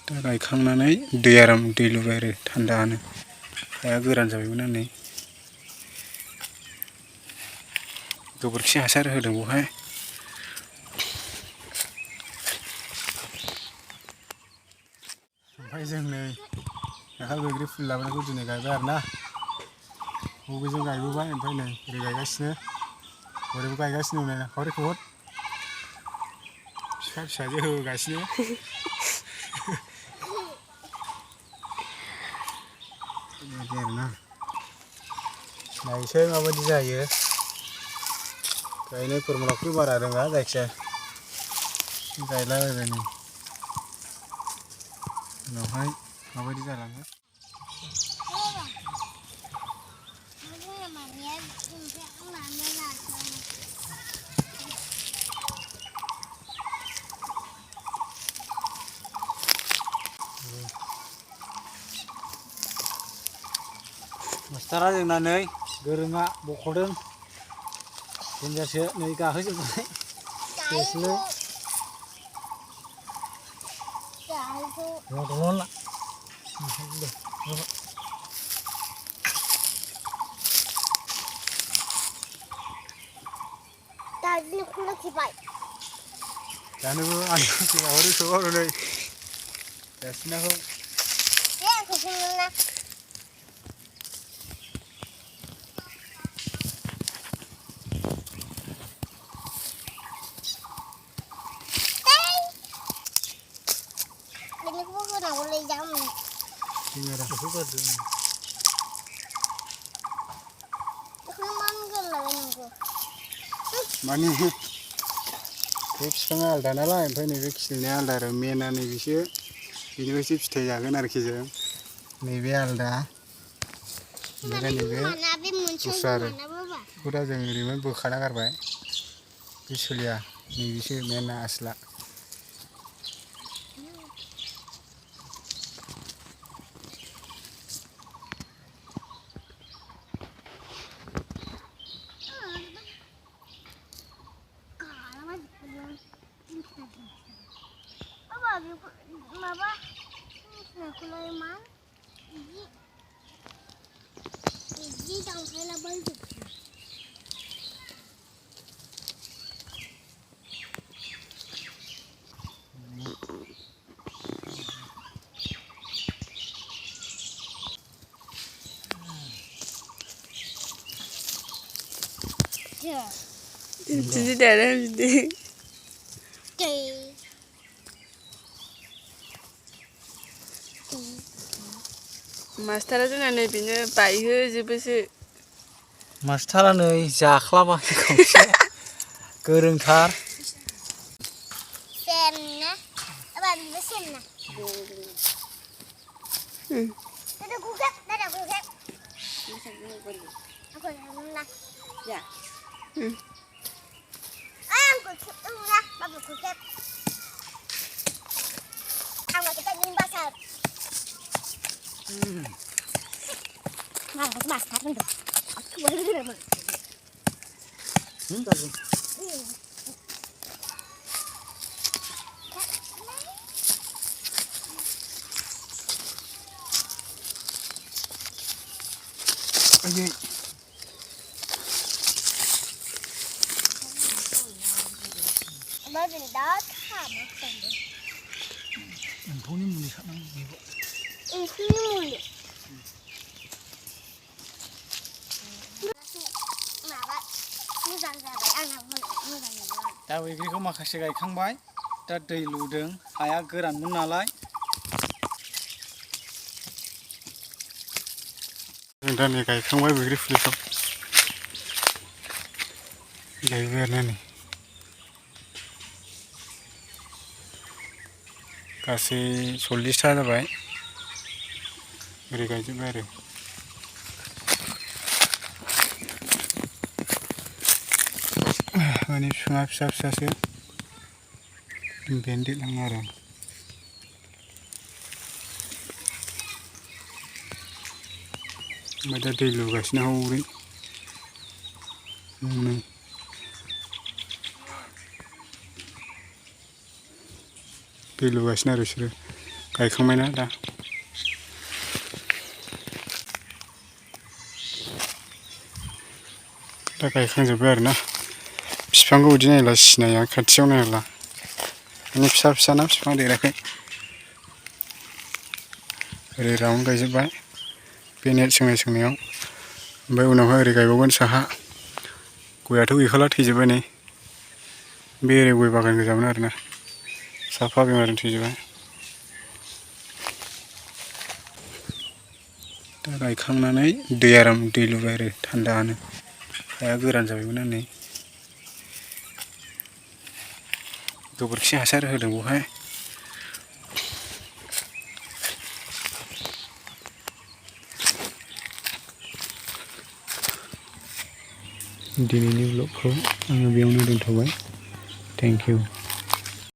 दा गायखांनानै दै आराम दै लुबाय आरो थान्दानो हाया गोरान जाबायमोन नै गोबोरखि हासार होदों बेवहाय ओमफ्राय जों नै दाखालि बैग्रि फुलि लाबोनायखौ दिनै गायबाय आरोना बबेजों गायबोबाय ओमफ्राय नै ओरै गायगासिनो ओरैबो गायगासिनो नै हरै खबर फिफा फिसाजो होगासिनो बेबायदि आरोना नायसै माबायदि जायो गायनाय फर्मुलाखौथ' बारा रोङा जायखिजाया गायलाबायबाय नै उनावहाय माबायदि जालाङो मास्टारा जोंना नै गोरोङा बख'दों देन्जारसो नै गाखोजोब्बाय सेसलै दल'ला जानोबो आंखौ हरै सौहर नै जासिनाखौ माने बे बिफाङा आलादा नालाय ओमफ्राय नैबे खिलिनाया आलादा आरो मेना नैबेसो बेनिफ्रायसो फिथाइ जागोन आरोखि जों नैबे आलादा ओमफ्राय नैबे दस्रा आरो बेखौ दा जों ओरैनो बोखाना गारबाय बे सोलिया नैबेसो मेना आसला Jadi darah gitu. Master जोंना नै बेनो बायहोजोबोसो मास्टारा नै जाख्लाबाखै खावसे गोरोंथार सेनना apa bisa senna ada gugak aku nak ya aku enggak bapak gugak aku kita ingin basah nah basah kan tuh aku boleh dulu Ayy. Bởi vì đó thả một phần đấy. Ini muli sak nang ibu. Ini muli. Maba मोजां जाबाय आंना मोजां जाबाय. दा बैग्रिखौ माखासे गायखांबाय दा दै लुदों हाया गोरानमोन नालाय दा नै गायखांबाय बैग्रि फुलिखौ गायबाय आरोना नै गासै 40टा जाबाय ओरै गायजोब्बाय आरो माने बिफाङा फिसा फिसासो बेन्दोंलाङो आरो ओमफ्राय दा दै लुगासिनो हौरै दै लुगासिनो आरो बिसोरो गायखांबायना दा गायखांजोब्बाय आरोना बिफांखौ बिदि नायला सिनाया खाथियाव नायला माने फिसा फिसाना बिफां देराखै ओरै राउन्ड गायजोब्बाय बे नेट सोंनायाव ओमफ्राय उनावहाय ओरै गायबावगोन साहा गयाथ' गैखाला थैजोब्बाय नै बे ओरै गय बागान गोजामोन आरोना साफा बेमारजों थैजोब्बाय दा गायखांनानै दै आराम दै लुबाय आरो थान्दानो हाया गोरान जाबायमोन नै गोबोरखि हासार होदों बेवहाय दिनैनि ब्लगखौ आङो बेयावनो दोनथ'बाय थेंक इउ